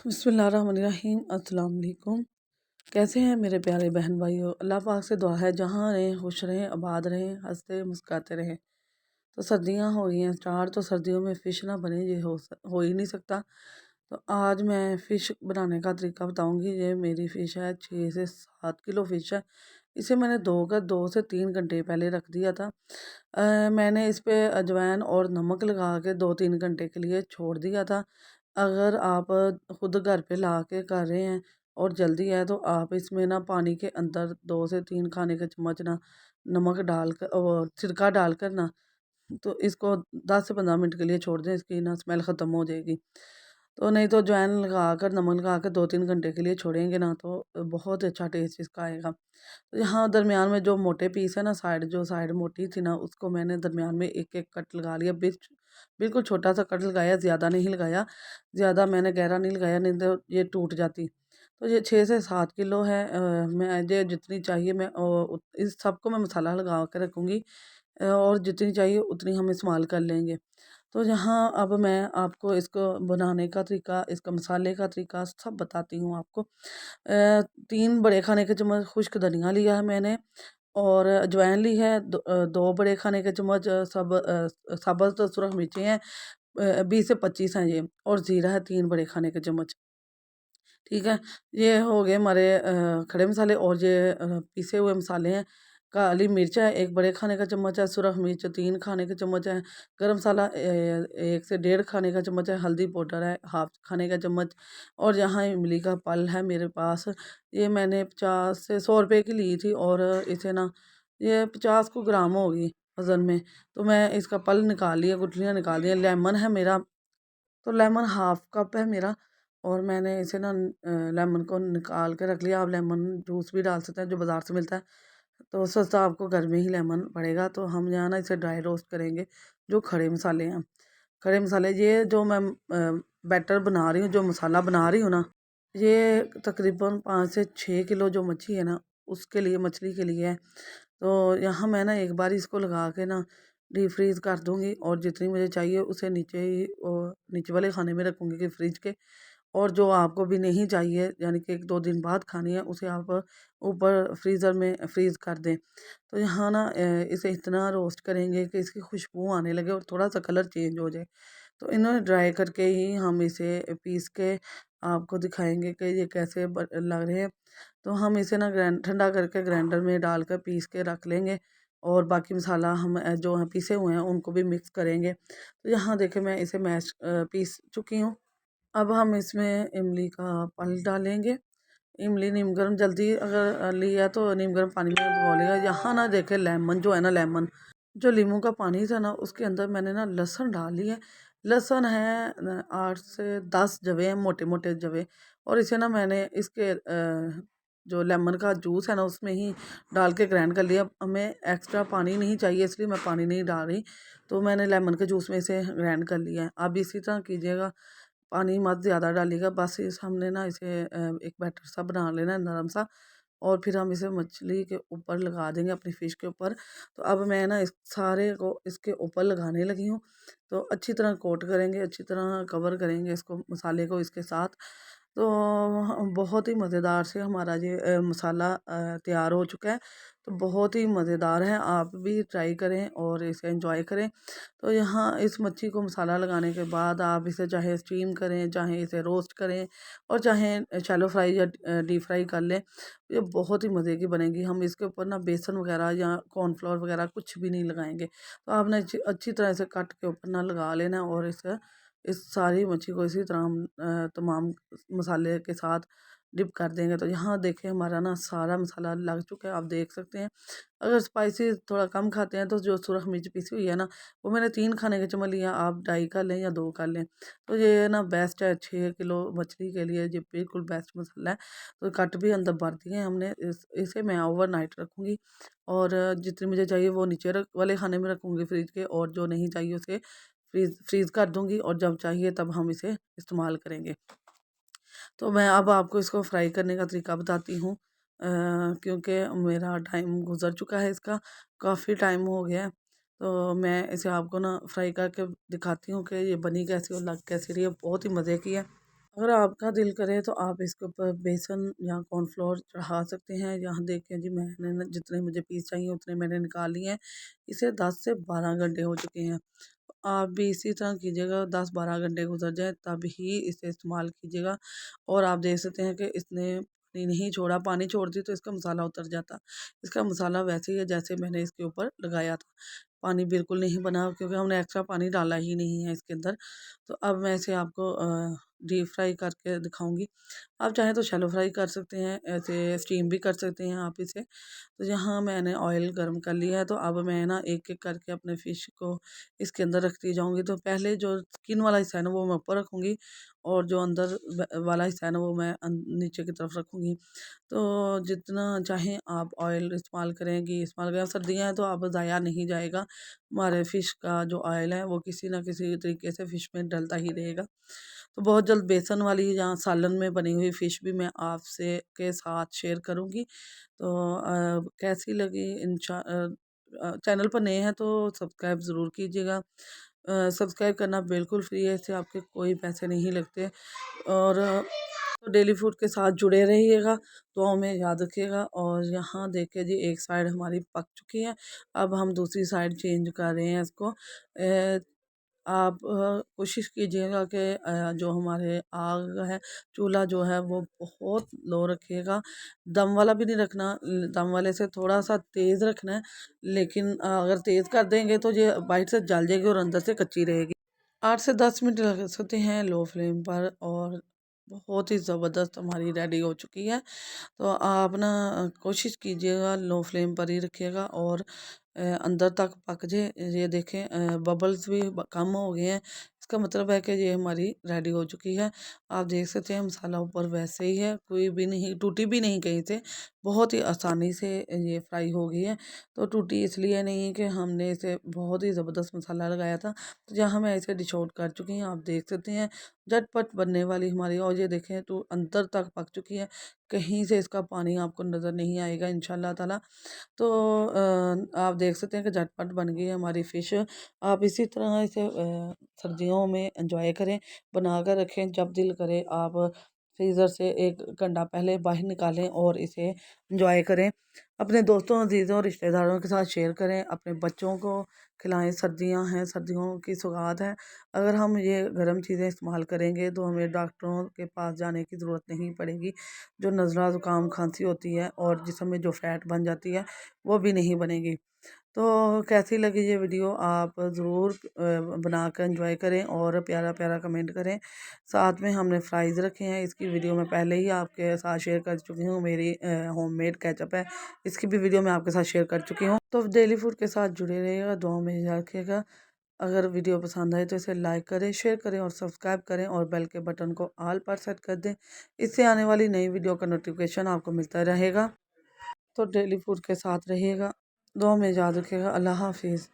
बिस्मिल्लाहिर्रहमानिर्रहीम अस्सलाम वालेकुम। कैसे हैं मेरे प्यारे बहन भाइयों। अल्लाह पाक से दुआ है जहाँ रहें खुश रहें, आबाद रहें, हंसते मुस्कुराते रहें। तो सर्दियाँ हो गई हैं स्टार्ट, तो सर्दियों में फ़िश ना बने ये हो ही नहीं सकता। तो आज मैं फ़िश बनाने का तरीका बताऊंगी। ये मेरी फ़िश है, 6 से 7 किलो फ़िश है। इसे मैंने धोकर 2 से 3 घंटे पहले रख दिया था। मैंने इस पे अजवाइन और नमक लगा के 2-3 घंटे के लिए छोड़ दिया था। अगर आप खुद घर पे ला के कर रहे हैं और जल्दी है तो आप इसमें ना पानी के अंदर 2 से 3 खाने के चम्मच ना नमक डालकर और सिरका डालकर ना तो इसको 10 से 15 मिनट के लिए छोड़ दें, इसकी ना स्मेल ख़त्म हो जाएगी। तो नहीं तो अजवाइन लगाकर नमक लगा कर 2-3 घंटे के लिए छोड़ेंगे ना तो बहुत अच्छा टेस्ट इसका आएगा। तो यहाँ दरमियान में जो मोटे पीस है ना, जो साइड मोटी थी ना, उसको मैंने दरमियान में एक एक कट लगा लिया। बिल्कुल छोटा सा कट लगाया, ज़्यादा नहीं लगाया। ज़्यादा मैंने गहरा नहीं लगाया, नहीं तो ये टूट जाती। तो ये 6 से 7 किलो है। मैं ये जितनी चाहिए मैं इस सबको मैं मसाला लगा के रखूँगी। और जितनी चाहिए उतनी हम इस्तेमाल कर लेंगे। तो यहाँ अब मैं आपको इसको बनाने का तरीका, इसका मसाले का तरीका सब बताती हूँ आपको। 3 बड़े खाने के चम्मच खुश्क धनिया लिया है मैंने, और अजवाइन ली है। 2 बड़े खाने के चम्मच साबुत तो सुरख मिर्ची हैं, 20 से 25 हैं ये, और ज़ीरा है 3 बड़े खाने के चम्मच। ठीक है, ये हो गए हमारे खड़े मसाले। और ये पिसे हुए मसाले हैं। काली मिर्च है, 1 बड़े खाने का चम्मच है। सुरख मिर्च 3 खाने के चम्मच है। गरम मसाला 1 से 1.5 खाने का चम्मच है। हल्दी पाउडर है 1/2 खाने का चम्मच। और यहाँ इमली का पल है मेरे पास। ये मैंने 50 से 100 रुपए की ली थी, और इसे ना ये 50 को ग्राम होगी वज़न में। तो मैं इसका पल निकाल लिया, गुठलियाँ निकाल दिया। लेमन है मेरा, तो लेमन 1/2 कप है मेरा, और मैंने इसे ना लेमन को निकाल के रख लिया। आप लेमन जूस भी डाल सकते हैं जो बाज़ार से मिलता है, तो सस्ता आपको घर में ही लेमन पड़ेगा। तो हम यहाँ ना इसे ड्राई रोस्ट करेंगे। जो खड़े मसाले हैं, खड़े मसाले ये जो मैं बैटर बना रही हूँ, जो मसाला बना रही हूँ ना, ये तकरीबन 5 से 6 किलो जो मच्छी है ना, उसके लिए, मछली के लिए है। तो यहाँ मैं ना एक बार इसको लगा के ना डीप फ्रीज़ कर दूँगी, और जितनी मुझे चाहिए उसे नीचे ही नीचे वाले खाने में रखूँगी कि फ्रिज के। और जो आपको भी नहीं चाहिए, यानी कि 1-2 दिन बाद खानी है, उसे आप ऊपर फ्रीज़र में फ्रीज़ कर दें। तो यहाँ ना इसे इतना रोस्ट करेंगे कि इसकी खुशबू आने लगे और थोड़ा-सा कलर चेंज हो जाए। तो इन्हें ड्राई करके ही हम इसे पीस के आपको दिखाएँगे कि ये कैसे लग रहे हैं। तो हम इसे ना ठंडा करके ग्राइंडर में डालकर पीस के रख लेंगे, और बाकी मसाला हम जो हैं पीसे हुए हैं उनको भी मिक्स करेंगे। तो यहाँ देखिए मैं इसे पीस चुकी हूँ। अब हम इसमें इमली का पल्प डालेंगे। इमली नीम गर्म जल्दी अगर लिया तो नीम गर्म पानी में भिगो लिया। यहाँ ना देखें लेमन जो है ना, लेमन जो नींबू का पानी था ना, उसके अंदर मैंने ना लहसुन डाल ली है। लहसुन है 8 से 10 जवे हैं, मोटे मोटे जवे। और इसे ना मैंने इसके जो लेमन का जूस है ना उसमें ही डाल के ग्राइंड कर लिया। हमें एक्स्ट्रा पानी नहीं चाहिए, इसलिए मैं पानी नहीं डाल रही। तो मैंने लेमन के जूस में इसे ग्राइंड कर लिया है। आप इसी तरह कीजिएगा, पानी मत ज़्यादा डालिएगा। बस इस हमने ना इसे एक बैटर सा बना लेना है, नरम सा। और फिर हम इसे मछली के ऊपर लगा देंगे, अपनी फ़िश के ऊपर। तो अब मैं ना इस सारे को इसके ऊपर लगाने लगी हूँ। तो अच्छी तरह कोट करेंगे, अच्छी तरह कवर करेंगे इसको, मसाले को इसके साथ। तो बहुत ही मज़ेदार से हमारा ये मसाला तैयार हो चुका है। तो बहुत ही मज़ेदार है, आप भी ट्राई करें और इसे एंजॉय करें। तो यहाँ इस मच्छी को मसाला लगाने के बाद आप इसे चाहे स्टीम करें, चाहे इसे रोस्ट करें, और चाहे शैलो फ्राई या डीप फ्राई कर लें। ये बहुत ही मज़े की बनेगी। हम इसके ऊपर ना बेसन वगैरह या कॉर्नफ्लोर वगैरह कुछ भी नहीं लगाएंगे। तो आपने अच्छी अच्छी तरह से कट के ऊपर ना लगा लेना है, और इस सारी मच्छी को इसी तरह हम तमाम मसाले के साथ डिप कर देंगे। तो यहाँ देखें हमारा ना सारा मसाला लग चुका है, आप देख सकते हैं। अगर स्पाइसी थोड़ा कम खाते हैं तो जो सुरख मिर्च पिसी हुई है ना, वो मैंने 3 खाने के चम्मच लिया, आप 2.5 कर लें या 2 कर लें। तो ये ना बेस्ट है 6 किलो मछली के लिए, ये बिल्कुल बेस्ट मसाला है। तो कट भी अंदर भर दिए हैं हमने। इसे मैं ओवरनाइट रखूँगी, और जितनी मुझे चाहिए वो नीचे वाले खाने में रखूँगी फ्रिज के, और जो नहीं चाहिए उसे फ्रीज़ कर दूँगी, और जब चाहिए तब हम इसे इस्तेमाल करेंगे। तो मैं अब आपको इसको फ्राई करने का तरीका बताती हूँ। क्योंकि मेरा टाइम गुज़र चुका है इसका, काफ़ी टाइम हो गया है। तो मैं इसे आपको ना फ्राई करके दिखाती हूँ कि ये बनी कैसी और लग कैसी रही है। बहुत ही मज़े की है। अगर आपका दिल करे तो आप इसके ऊपर बेसन या कॉर्नफ्लोर चढ़ा सकते हैं। यहाँ देखें जी, मैंने ना जितने मुझे पीस चाहिए उतने मैंने निकाल लिए हैं। इसे 10 से 12 घंटे हो चुके हैं। आप भी इसी तरह कीजिएगा, 10-12 घंटे गुजर जाए तब ही इसे इस्तेमाल कीजिएगा। और आप देख सकते हैं कि इसने पानी नहीं छोड़ा, पानी छोड़ती तो इसका मसाला उतर जाता। इसका मसाला वैसे ही है जैसे मैंने इसके ऊपर लगाया था। पानी बिल्कुल नहीं बना क्योंकि हमने एक्स्ट्रा पानी डाला ही नहीं है इसके अंदर। तो अब मैं इसे आपको डीप फ्राई करके दिखाऊँगी। आप चाहें तो शैलो फ्राई कर सकते हैं, ऐसे स्टीम भी कर सकते हैं आप इसे। तो यहाँ मैंने ऑयल गर्म कर लिया है, तो अब मैं ना एक-एक करके अपने फ़िश को इसके अंदर रखती जाऊँगी। तो पहले जो स्किन वाला हिस्सा है ना वो मैं ऊपर रखूँगी, और जो अंदर वाला हिस्सा है ना वो मैं नीचे की तरफ रखूँगी। तो जितना चाहें आप ऑयल इस्तेमाल करें, घी इस्तेमाल करें। सर्दियाँ हैं तो अब ज़ाया नहीं जाएगा। हमारे फ़िश का जो ऑयल है वो किसी न किसी तरीके से फ़िश में डलता ही रहेगा। तो बहुत जल्द बेसन वाली या सालन में बनी हुई फ़िश भी मैं आपसे के साथ शेयर करूँगी। तो कैसी लगी चैनल पर नए हैं तो सब्सक्राइब ज़रूर कीजिएगा। सब्सक्राइब करना बिल्कुल फ्री है, इससे आपके कोई पैसे नहीं लगते। और तो डेली फूड के साथ जुड़े रहिएगा, दुआओं में याद रखिएगा। और यहाँ देखिए जी, एक साइड हमारी पक चुकी है, अब हम दूसरी साइड चेंज कर रहे हैं इसको। आप कोशिश कीजिएगा कि जो हमारे आग है, चूल्हा जो है वो बहुत लो रखिएगा। दम वाला भी नहीं रखना, दम वाले से थोड़ा सा तेज़ रखना है। लेकिन अगर तेज़ कर देंगे तो ये बाहर से जल जाएगी और अंदर से कच्ची रहेगी। 8 से 10 मिनट लग सकते हैं लो फ्लेम पर, और बहुत ही ज़बरदस्त हमारी रेडी हो चुकी है। तो आप ना कोशिश कीजिएगा लो फ्लेम पर ही रखिएगा, और अंदर तक पक जाए। ये देखें बबल्स भी कम हो गए हैं, इसका मतलब है कि ये हमारी रेडी हो चुकी है। आप देख सकते हैं मसाला ऊपर वैसे ही है, कोई भी नहीं टूटी भी नहीं कहीं से, बहुत ही आसानी से ये फ्राई हो गई है। तो टूटी इसलिए नहीं कि हमने इसे बहुत ही ज़बरदस्त मसाला लगाया था। तो जहाँ मैं इसे डिश आउट कर चुकी हूँ, आप देख सकते हैं झटपट बनने वाली हमारी, और ये देखें तो अंदर तक पक चुकी है, कहीं से इसका पानी आपको नज़र नहीं आएगा इंशाल्लाह ताला। तो आप देख सकते हैं कि झटपट बन गई है हमारी फ़िश। आप इसी तरह इसे सर्दियों में एंजॉय करें, बना कर रखें, जब दिल करे आप फ्रीज़र से 1 घंटा पहले बाहर निकालें और इसे एंजॉय करें। अपने दोस्तों, अज़ीज़ों, रिश्तेदारों के साथ शेयर करें, अपने बच्चों को खिलाएँ। सर्दियाँ हैं, सर्दियों की सौगात है। अगर हम ये गर्म चीज़ें इस्तेमाल करेंगे तो हमें डॉक्टरों के पास जाने की ज़रूरत नहीं पड़ेगी। जो नज़ला, ज़ुकाम, खांसी होती है और जिस्म में जो फैट बन जाती है वो भी नहीं बनेगी। तो कैसी लगी ये वीडियो, आप ज़रूर बनाकर एंजॉय करें और प्यारा-प्यारा कमेंट करें। साथ में हमने फ्राइज़ रखे हैं, इसकी वीडियो मैं पहले ही आपके साथ शेयर कर चुकी हूँ। मेरी होममेड केचअप है, इसकी भी वीडियो मैं आपके साथ शेयर कर चुकी हूँ। तो डेली फूड के साथ जुड़े रहिएगा, दुआओं में याद रखिएगा। अगर वीडियो पसंद आए तो इसे लाइक करें, शेयर करें और सब्सक्राइब करें, और बेल के बटन को ऑल पर सेट कर दें। इससे आने वाली नई वीडियो का नोटिफिकेशन आपको मिलता रहेगा। तो डेली फूड के साथ रहिएगा, दुआ में याद रखिएगा। अल्लाह हाफिज़।